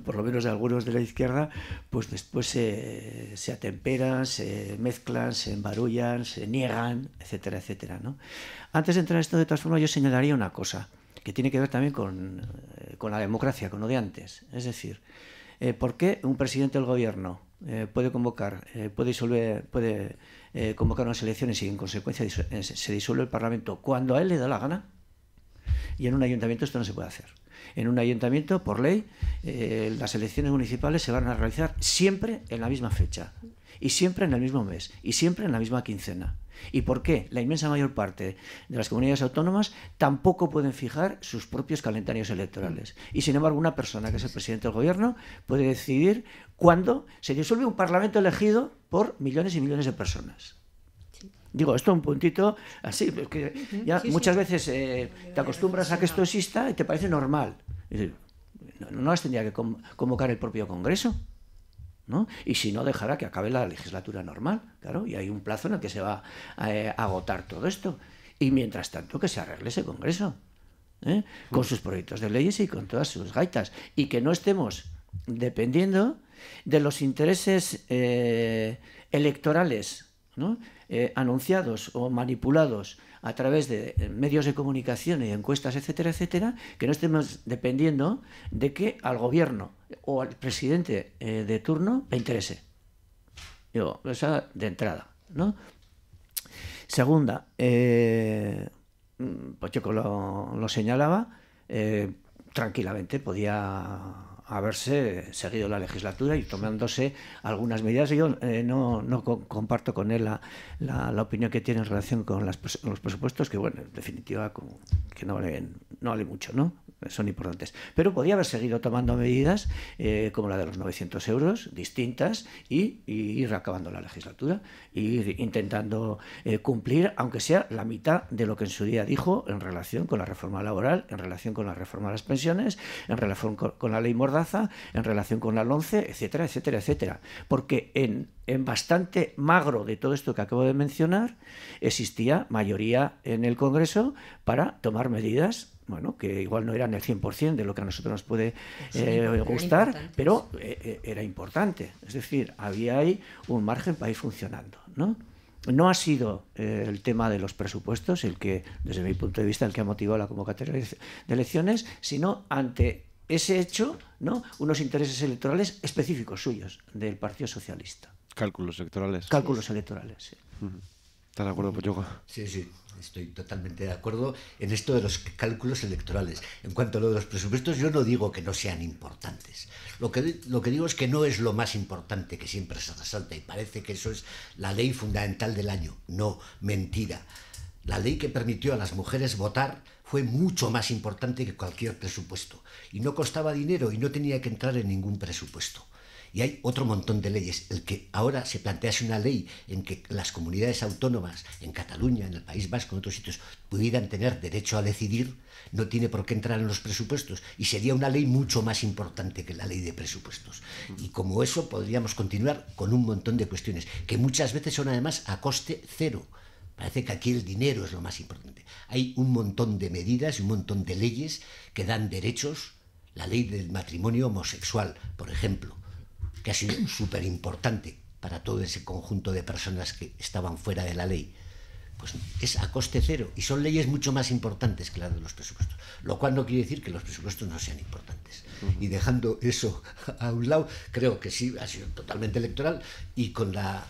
por lo menos de algunos de la izquierda, pues después se atemperan, se mezclan, se embarullan, se niegan, etcétera, etcétera, ¿no? Antes de entrar en esto, de todas formas, yo señalaría una cosa que tiene que ver también con la democracia, con lo de antes. Es decir, ¿por qué un presidente del gobierno puede convocar unas elecciones y en consecuencia se disuelve el Parlamento cuando a él le da la gana? Y en un ayuntamiento esto no se puede hacer. En un ayuntamiento, por ley, las elecciones municipales se van a realizar siempre en la misma fecha, y siempre en el mismo mes, y siempre en la misma quincena. ¿Y por qué? La inmensa mayor parte de las comunidades autónomas tampoco pueden fijar sus propios calendarios electorales. Y sin embargo, una persona que es el presidente del gobierno puede decidir cuándo se disuelve un parlamento elegido por millones y millones de personas. Digo, esto un puntito así, porque ya muchas veces te acostumbras a que esto exista y te parece normal. Es decir, no las tendría que convocar el propio Congreso, ¿no? Y si no, dejará que acabe la legislatura normal, claro, y hay un plazo en el que se va a agotar todo esto. Y mientras tanto, que se arregle ese Congreso, con sus proyectos de leyes y con todas sus gaitas. Y que no estemos dependiendo de los intereses electorales, ¿no? Anunciados o manipulados a través de medios de comunicación y encuestas, etcétera, etcétera, que no estemos dependiendo de que al gobierno o al presidente de turno le interese. Digo, esa de entrada, ¿no? Segunda, Pacheco lo señalaba, tranquilamente podía haberse seguido la legislatura y tomándose algunas medidas. Yo no comparto con él la opinión que tiene en relación con los presupuestos, que bueno, en definitiva que no vale mucho, ¿no? Son importantes. Pero podía haber seguido tomando medidas como la de los 900 euros, distintas, y ir acabando la legislatura, ir intentando cumplir, aunque sea la mitad de lo que en su día dijo en relación con la reforma laboral, en relación con la reforma de las pensiones, en relación con la ley Mordaza, en relación con la LONCE, etcétera, etcétera, etcétera. Porque en bastante magro de todo esto que acabo de mencionar, existía mayoría en el Congreso para tomar medidas, bueno, que igual no eran el 100% de lo que a nosotros nos puede gustar, pero era importante. Es decir, había ahí un margen para ir funcionando, ¿no? No ha sido el tema de los presupuestos el que, desde mi punto de vista, el que ha motivado la convocatoria de elecciones, sino ante ese hecho, ¿no?, unos intereses electorales específicos suyos del Partido Socialista. Cálculos electorales. Cálculos electorales, sí. ¿Estás de acuerdo, Pacheco? Sí, sí, estoy totalmente de acuerdo en esto de los cálculos electorales. En cuanto a lo de los presupuestos, yo no digo que no sean importantes. Lo que digo es que no es lo más importante, que siempre se resalta y parece que eso es la ley fundamental del año. No, mentira. La ley que permitió a las mujeres votar fue mucho más importante que cualquier presupuesto. Y no costaba dinero y no tenía que entrar en ningún presupuesto. Y hay otro montón de leyes. El que ahora se plantease una ley en que las comunidades autónomas, en Cataluña, en el País Vasco, en otros sitios, pudieran tener derecho a decidir, no tiene por qué entrar en los presupuestos. Y sería una ley mucho más importante que la ley de presupuestos. Y como eso podríamos continuar con un montón de cuestiones, que muchas veces son además a coste cero. Parece que aquí el dinero es lo más importante. Hay un montón de medidas y un montón de leyes que dan derechos. La ley del matrimonio homosexual, por ejemplo, que ha sido súper importante para todo ese conjunto de personas que estaban fuera de la ley, pues es a coste cero y son leyes mucho más importantes que las de los presupuestos, lo cual no quiere decir que los presupuestos no sean importantes. Y dejando eso a un lado, creo que sí, ha sido totalmente electoral y con la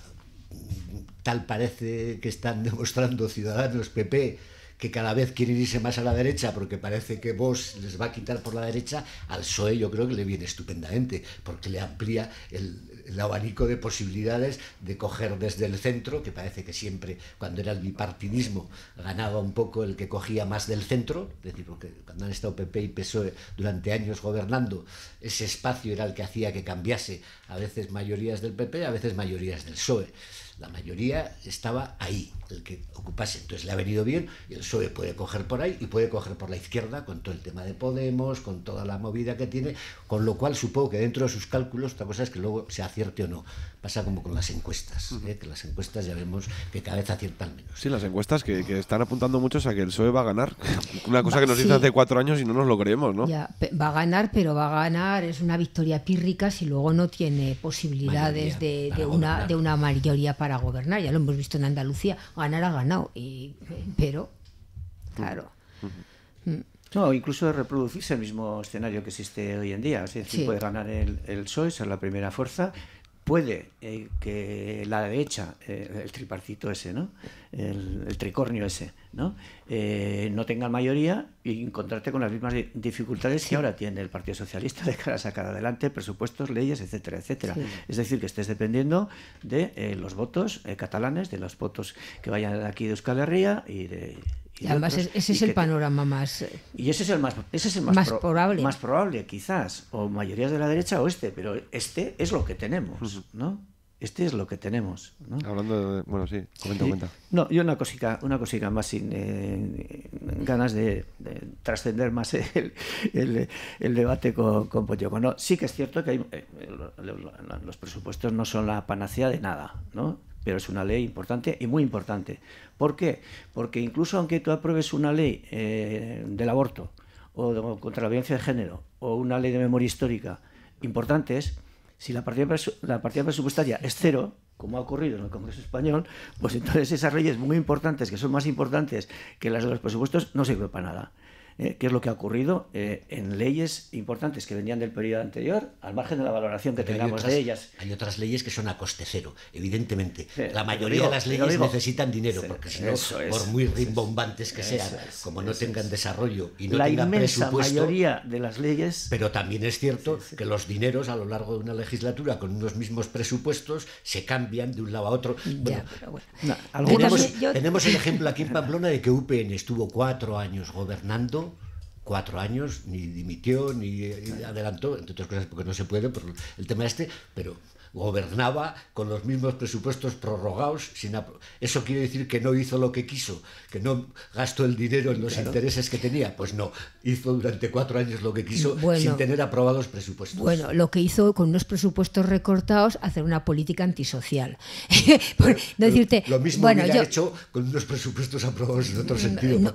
tal parece que están demostrando Ciudadanos, PP, que cada vez quieren irse más a la derecha porque parece que Vox les va a quitar por la derecha, al PSOE yo creo que le viene estupendamente, porque le amplía el abanico de posibilidades de coger desde el centro, que parece que siempre, cuando era el bipartidismo, ganaba un poco el que cogía más del centro, es decir, porque cuando han estado PP y PSOE durante años gobernando, ese espacio era el que hacía que cambiase a veces mayorías del PP, a veces mayorías del PSOE. La mayoría estaba ahí, el que ocupase. Entonces le ha venido bien y el PSOE puede coger por ahí y puede coger por la izquierda con todo el tema de Podemos, con toda la movida que tiene, con lo cual supongo que dentro de sus cálculos, otra cosa es que luego se acierte o no. Pasa como con las encuestas, que las encuestas ya vemos que cada vez aciertan menos. Sí, las encuestas que están apuntando muchos a que el PSOE va a ganar. Una cosa que nos dice hace 4 años y no nos lo creemos, ¿no? Ya, va a ganar, pero va a ganar, es una victoria pírrica si luego no tiene posibilidades de una mayoría para gobernar. Ya lo hemos visto en Andalucía, ganar ha ganado, pero claro. No, incluso reproducirse el mismo escenario que existe hoy en día. Es decir, puede ganar el PSOE, ser la primera fuerza. Puede que la derecha, el tripartito ese, ¿no? El tricornio ese, ¿no? No tenga mayoría y encontrarte con las mismas dificultades que ahora tiene el Partido Socialista de cara a sacar adelante presupuestos, leyes, etcétera, etcétera. Sí. Es decir, que estés dependiendo de los votos catalanes, de los votos que vayan de aquí de Euskal Herria y de... Y además ese es el panorama más... Y ese es el más probable. Más probable, quizás, o mayorías de la derecha o pero este es lo que tenemos, ¿no? Este es lo que tenemos, ¿no? Hablando de... Bueno, sí, comenta. No, yo una cosica más sin ganas de trascender más el debate con Poyoko. No, sí que es cierto que los presupuestos no son la panacea de nada, ¿no? Pero es una ley importante y muy importante. ¿Por qué? Porque incluso aunque tú apruebes una ley del aborto o contra la violencia de género o una ley de memoria histórica importantes, si la partida presupuestaria es cero, como ha ocurrido en el Congreso Español, pues entonces esas leyes muy importantes, que son más importantes que las de los presupuestos, no sirven para nada. ¿Qué es lo que ha ocurrido en leyes importantes que venían del periodo anterior, al margen de la valoración que tengamos de ellas? Hay otras leyes que son a coste cero, evidentemente. La mayoría de las leyes necesitan dinero, porque si no, por muy rimbombantes que sean, como no tengan desarrollo y no tengan presupuesto... La inmensa mayoría de las leyes... Pero también es cierto que los dineros a lo largo de una legislatura con unos mismos presupuestos se cambian de un lado a otro. Tenemos el ejemplo aquí en Pamplona de que UPN estuvo 4 años gobernando, 4 años, ni dimitió, ni adelantó, entre otras cosas porque no se puede por el tema pero gobernaba con los mismos presupuestos prorrogados. Eso quiere decir que no hizo lo que quiso, que no gastó el dinero en los intereses que tenía. Pues no, hizo durante 4 años lo que quiso sin tener aprobados presupuestos. Bueno, lo que hizo con unos presupuestos recortados, hacer una política antisocial. Lo mismo hubiera hecho con unos presupuestos aprobados en otro sentido.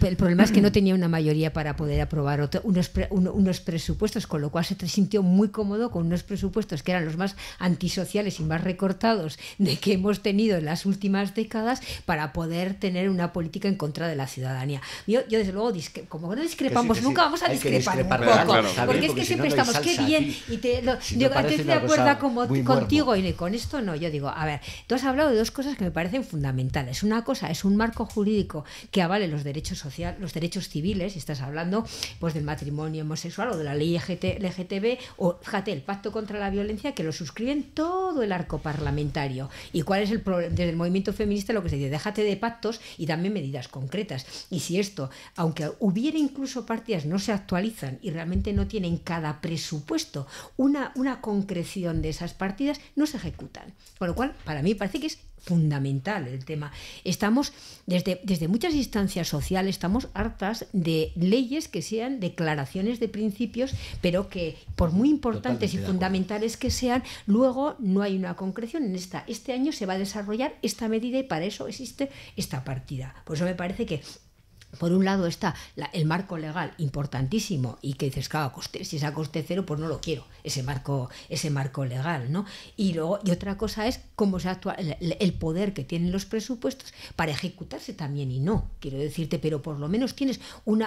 El problema es que no tenía una mayoría para poder aprobar unos presupuestos, con lo cual se sintió muy cómodo con unos presupuestos que eran los más antisociales y más recortados de que hemos tenido en las últimas décadas para poder tener una política en contra de la ciudadanía. Yo desde luego, como no discrepamos nunca, vamos a discrepar un poco, porque es que siempre estamos, qué bien, y estoy de acuerdo contigo y con esto no. Yo digo, a ver, tú has hablado de 2 cosas que me parecen fundamentales. Una cosa es un marco jurídico que avale los derechos sociales, los derechos civiles, y estás hablando pues del matrimonio homosexual o de la ley LGTB, o fíjate, el pacto contra la violencia, que lo suscriben todo el arco parlamentario. ¿Y cuál es el problema? Desde el movimiento feminista lo que se dice, déjate de pactos y dame medidas concretas. Y si esto, aunque hubiera incluso partidas, no se actualizan y realmente no tienen cada presupuesto una concreción de esas partidas, no se ejecutan. Con lo cual, para mí parece que es fundamental el tema. Estamos, desde muchas instancias sociales, estamos hartas de leyes que sean declaraciones de principios, pero que, por muy importantes y fundamentales que sean, luego no hay una concreción. Este año se va a desarrollar esta medida y para eso existe esta partida. Por eso me parece que por un lado está el marco legal importantísimo y que dices, claro, si es a coste cero, pues no lo quiero, ese marco legal, ¿no? Y otra cosa es cómo se actúa el poder que tienen los presupuestos para ejecutarse también y no, quiero decirte, pero por lo menos tienes un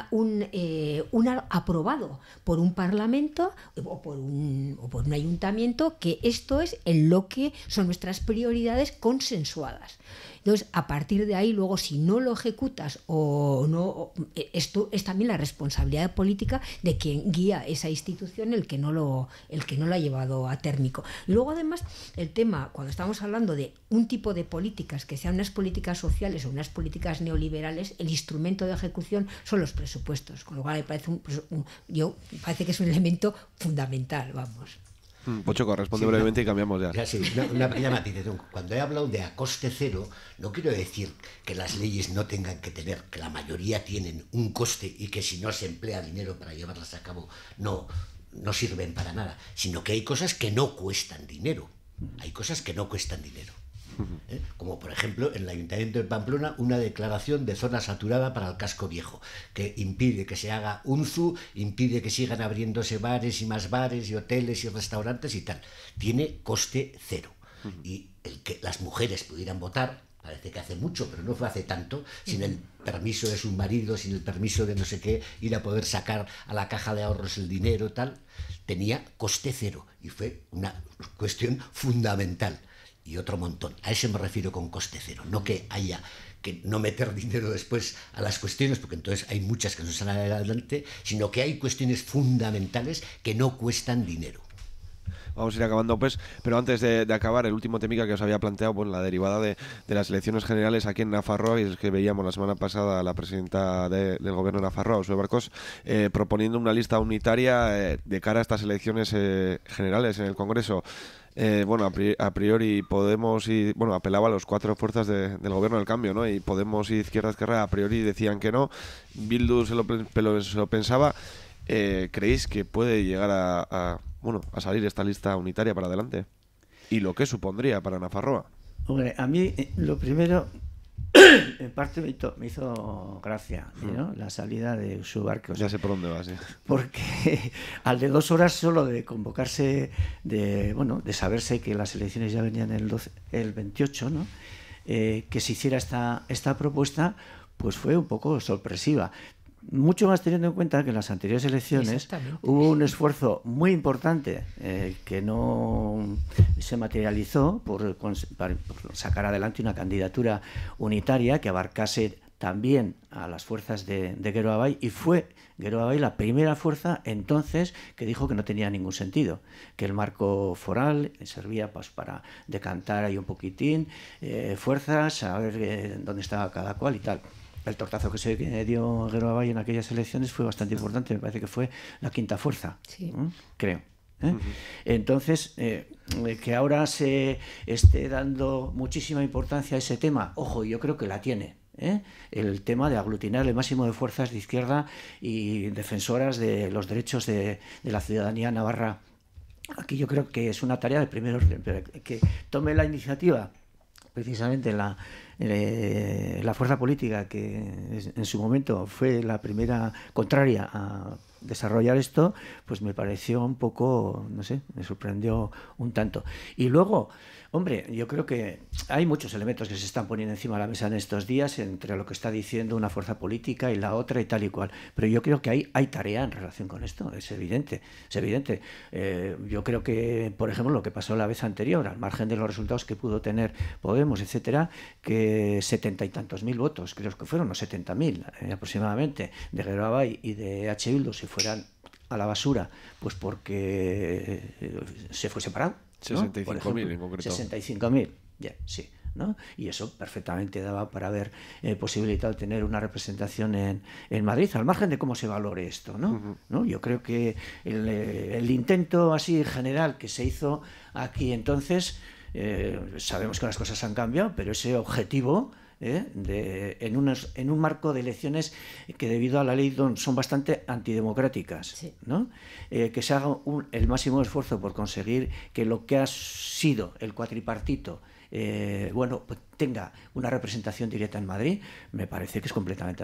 aprobado por un parlamento o por un ayuntamiento que esto es en lo que son nuestras prioridades consensuadas. Entonces, a partir de ahí, luego, si no lo ejecutas o no, esto es también la responsabilidad política de quien guía esa institución, el que no lo ha llevado a térmico. Y luego, además, el tema, cuando estamos hablando de un tipo de políticas que sean unas políticas sociales o unas políticas neoliberales, el instrumento de ejecución son los presupuestos, con lo cual me parece parece que es un elemento fundamental, vamos. Pochoco, responde brevemente y cambiamos ya. Ya, sí, una pequeña matización. Cuando he hablado de a coste cero, no quiero decir que las leyes no tengan que tener, que la mayoría tienen un coste y que si no se emplea dinero para llevarlas a cabo no sirven para nada, sino que hay cosas que no cuestan dinero. Hay cosas que no cuestan dinero. Como por ejemplo en el Ayuntamiento de Pamplona una declaración de zona saturada para el casco viejo que impide que se haga UNZU, impide que sigan abriéndose bares y hoteles y restaurantes y tal. Tiene coste cero. Y el que las mujeres pudieran votar, parece que hace mucho, pero no fue hace tanto, sin el permiso de su marido, sin el permiso de no sé qué, ir a poder sacar a la caja de ahorros el dinero, tal, tenía coste cero y fue una cuestión fundamental. Y otro montón. A eso me refiero con coste cero. No que haya que no meter dinero después a las cuestiones, porque entonces hay muchas que no salen adelante, sino que hay cuestiones fundamentales que no cuestan dinero. Vamos a ir acabando, pues, pero antes de acabar, el último temica que os había planteado, pues la derivada de las elecciones generales aquí en Nafarroa, y es que veíamos la semana pasada a la presidenta del gobierno de Nafarroa, Uxue Barkos, proponiendo una lista unitaria de cara a estas elecciones generales en el Congreso. Bueno, a priori Podemos apelaba a las cuatro fuerzas del gobierno del cambio, ¿no? Y Podemos y Izquierda Esquerra a priori decían que no. Bildu se lo pensaba. ¿Creéis que puede llegar a salir esta lista unitaria para adelante? ¿Y lo que supondría para Nafarroa? Hombre, a mí lo primero, en parte me hizo gracia, ¿no? La salida de Uxue Barkos. Ya sé por dónde va, sí. Porque al de 2 horas solo de convocarse, de saberse que las elecciones ya venían el 28, ¿no? Que se hiciera esta propuesta, pues fue un poco sorpresiva. Mucho más teniendo en cuenta que en las anteriores elecciones hubo un esfuerzo muy importante que no se materializó por sacar adelante una candidatura unitaria que abarcase también a las fuerzas de Gero Abay, y fue Gero Abay la primera fuerza entonces que dijo que no tenía ningún sentido, que el marco foral servía pues para decantar ahí un poquitín fuerzas, a ver dónde estaba cada cual y tal. El tortazo que se dio Gero Abay en aquellas elecciones fue bastante importante, me parece que fue la quinta fuerza, sí. Creo. Entonces, que ahora se esté dando muchísima importancia a ese tema, ojo, yo creo que la tiene, el tema de aglutinar el máximo de fuerzas de izquierda y defensoras de los derechos de la ciudadanía navarra. Aquí yo creo que es una tarea de primer orden, pero que tome la iniciativa precisamente la fuerza política que en su momento fue la primera contraria a desarrollar esto, pues me pareció un poco, no sé, me sorprendió un tanto. Y luego, hombre, yo creo que hay muchos elementos que se están poniendo encima de la mesa en estos días entre lo que está diciendo una fuerza política y la otra y tal y cual, pero yo creo que hay tarea en relación con esto, es evidente. Yo creo que, por ejemplo, lo que pasó la vez anterior, al margen de los resultados que pudo tener Podemos, etcétera, que 70 y tantos mil votos, creo que fueron unos 70.000 aproximadamente, de Gero Abay y de H. Bildu se fueran a la basura, pues porque se fue separado, ¿no? 65.000 en concreto. 65.000, sí, ¿no? Y eso perfectamente daba para haber posibilitado tener una representación en Madrid, al margen de cómo se valore esto, ¿no? ¿No? Yo creo que el intento así general que se hizo aquí entonces, sabemos que las cosas han cambiado, pero ese objetivo en un marco de elecciones que debido a la ley son bastante antidemocráticas, sí, ¿no? Que se haga el máximo esfuerzo por conseguir que lo que ha sido el cuatripartito pues tenga una representación directa en Madrid, me parece que es completamente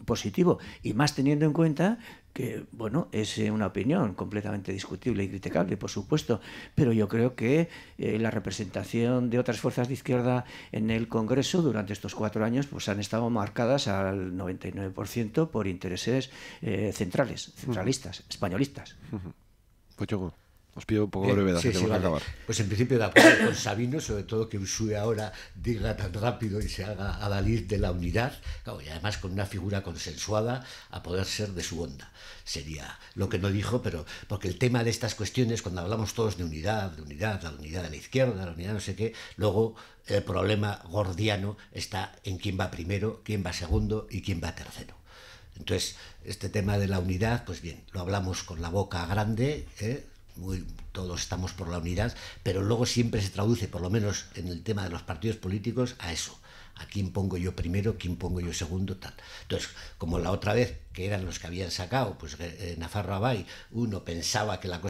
positivo, y más teniendo en cuenta que, bueno, es una opinión completamente discutible y criticable, por supuesto, pero yo creo que la representación de otras fuerzas de izquierda en el Congreso durante estos 4 años pues han estado marcadas al 99% por intereses centralistas, españolistas. Pochoco. Os pido un poco de brevedad, que tenemos que acabar. Pues en principio de acuerdo con Sabino, sobre todo que Uxue ahora diga tan rápido y se haga adalid de la unidad, claro, y además con una figura consensuada a poder ser de su onda. Sería lo que no dijo, pero porque el tema de estas cuestiones, cuando hablamos todos de unidad, la unidad de la izquierda, la unidad no sé qué, luego el problema gordiano está en quién va primero, quién va segundo y quién va tercero. Entonces, este tema de la unidad, pues bien, lo hablamos con la boca grande, todos estamos por la unidad, pero luego siempre se traduce, por lo menos en el tema de los partidos políticos, a eso. ¿A quién pongo yo primero, quién pongo yo segundo? Tal. Entonces, como la otra vez, que eran los que habían sacado, pues Nafarro Abay, uno pensaba que la cosa